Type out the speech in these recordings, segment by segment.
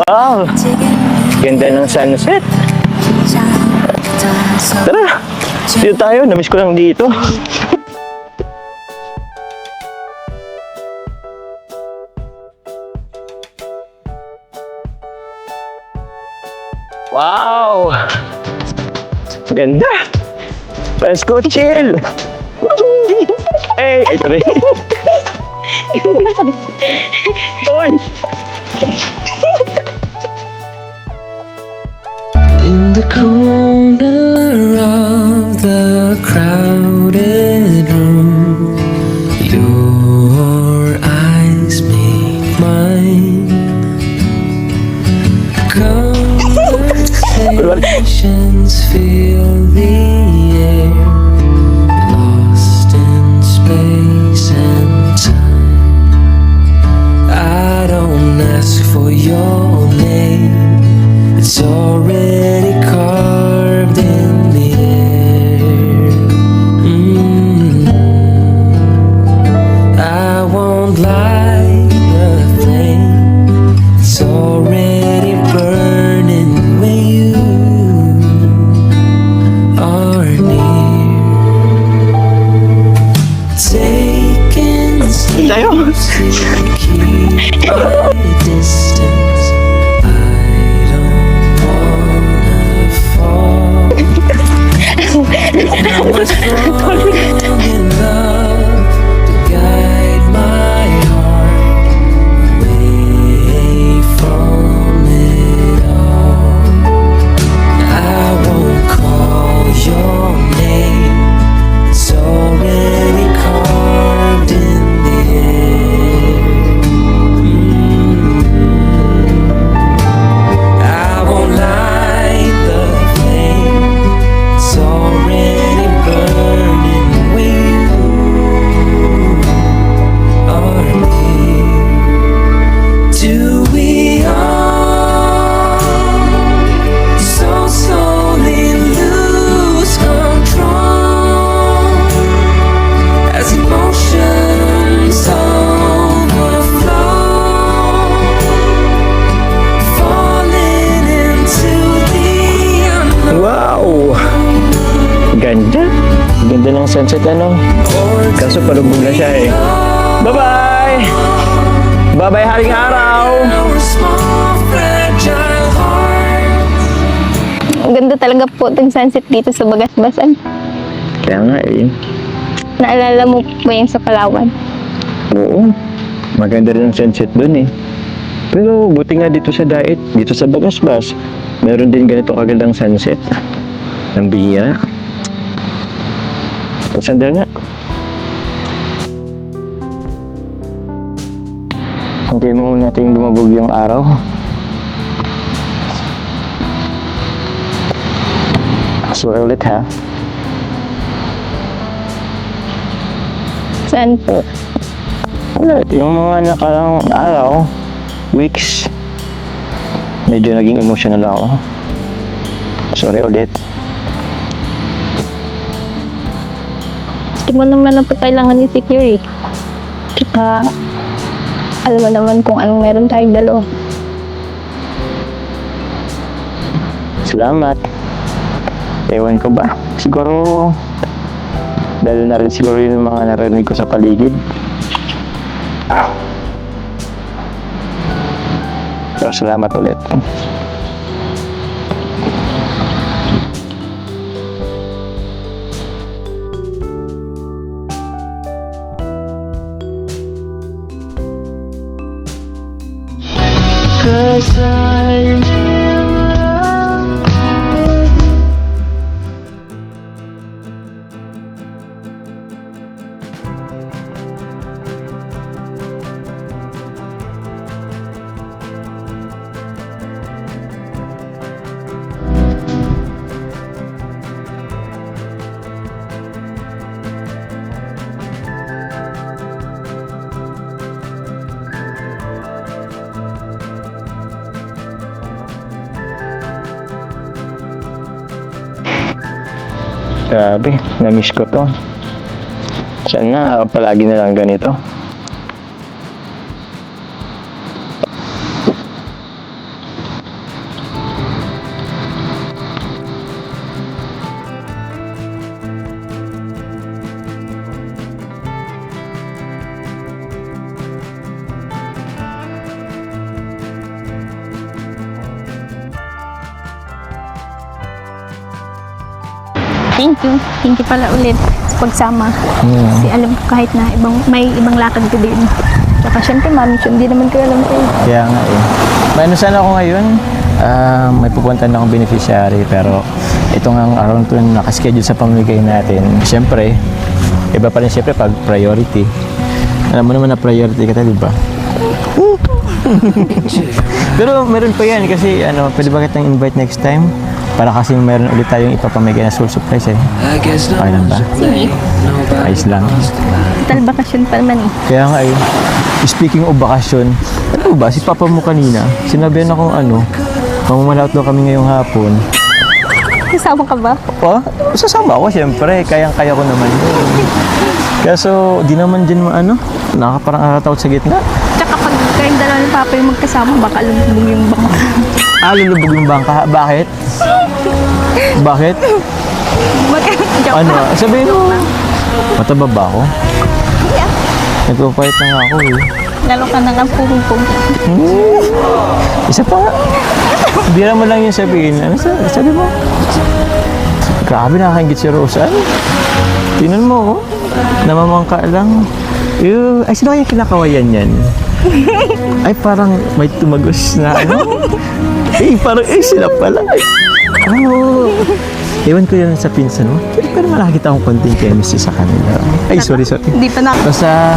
Wow! Ganda ng sunset. Tara! Dito tayo. Namiss ko lang dito. Wow! Ganda! Let's go chill! Hey! Ito rin. Oy! In the corner of the crowded room, your eyes meet mine. Conversations fill the air, lost in space and time. I don't ask for your name, it's already carved in the air. I won't light the flame, it's already burning when you are near. Taking steps to keep my distance. I was wrong in love to guide my heart away from it all. I won't call your name, it's already carved in the air. I won't light the flame, it's already burning when you are near. Do we all so slowly lose control as emotions overflow, falling into the unknown? Wow! Ganda! Ganda ng sunset ano? Kaso palubog na siya eh. Bye-bye! Bye-bye haring araw! Our small fragile hearts. Ang ganda talaga po itong sunset dito sa Bagasbasan. Kaya nga eh. Naalala mo ba yun sa Palawan? Oo. Maganda rin ang sunset dun eh. Pero buti nga dito sa Daet, dito sa Bagasbas, meron din ganito kagandang sunset. Ang bihira. Sandal nga. Hindi mo natin lumabog yung araw. So ulit ha. Saan po? Wala, yung mga nakarang araw, weeks, medyo naging emotional ako. Sorry ulit. Hindi mo naman na po kailangan i-secure eh. Tsaka, alam mo naman kung anong meron tayong dalawa. Salamat. Ewan ko ba? Siguro, dahil na rin siguro yung mga narinig ko sa paligid. Pero salamat ulit. Grabe, na-miss ko to. Sana palagi na lang ganito. Thank you. Thank you pala ulit sa pagsama. Kasi alam ko kahit na may ibang lakad ko din. Tsaka syempre, mamisyon din naman ko alam ko. Kaya nga eh. May ano sana ako ngayon? May pupuntahan akong beneficiary pero ito nga ang araw na ito nakaschedule sa pamimigay natin. Siyempre, iba pa rin siyempre pag priority. Alam mo naman na priority ka tayo, di ba? Pero meron pa yan kasi pwede ba kitang invite next time? Para kasi meron ulit tayong ipapamigay na school supplies eh. I guess no Okay lang ba? Sige. Ayos lang. Total bakasyon pa naman eh. Kaya nga eh, speaking of bakasyon, ano ba, si Papa mo kanina, sinabihan akong mamamalaot daw kami ngayong hapon. Kasama ka ba? Oh, sasama ako siyempre, kayang-kaya ko naman yun. Kaso, di naman dyan parang nakataot sa gitna. Tsaka pag kayong dalawa ng papa yung magkasama, baka lumubog yung bangka. Lulubog yung bangka. Bakit? Bakit? Sabihin mo, mataba ba ako? Yeah. Nagpapayat na nga ako eh. Lalo ka na lang pumupong. Isa pa nga. Bira mo lang yung sabihin. Ano sabi mo? Grabe, nakakaingit si Rosa. Tingnan mo, oh. Namamangka lang. Ay, sino kaya kinakawayan yan? Ay, parang may tumagos na parang, sila pala. Ewan ko yan sa pinsan mo. Pero nakakita akong konting chemistry sa kanila. Ay, sorry. Hindi pa na. Basta,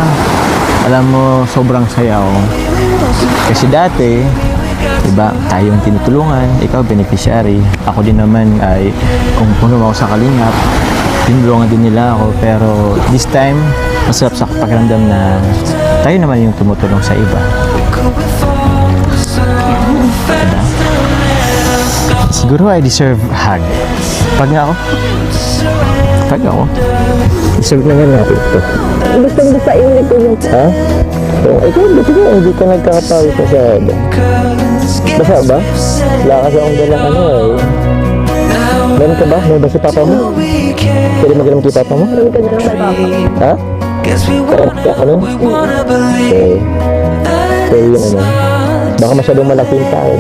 alam mo, sobrang saya ako. Kasi dati, diba, tayong tinutulungan, ikaw beneficiary. Ako din naman ay, kung puno ako sa kalingap, tinulungan din nila ako. Pero this time, masarap sa pakiramdam na tayo naman yung tumutulong sa iba. Diba? Siguro I deserve a hug. Pag nga ako. Deserve na nga natin ito. Gusto sa iyo ulit yung Ha? Ikaw, buti ka, hindi ka nagkakatawid masyado. Basa ba? Wala kasi akong dalang Meron ka ba? May ba si Papa mo? Pwede mag-alam kay Papa mo? Hindi ka na lang may papa. Ha? Guess we We wanna believe Okay. So yun Baka masyadong malaki yung tayo.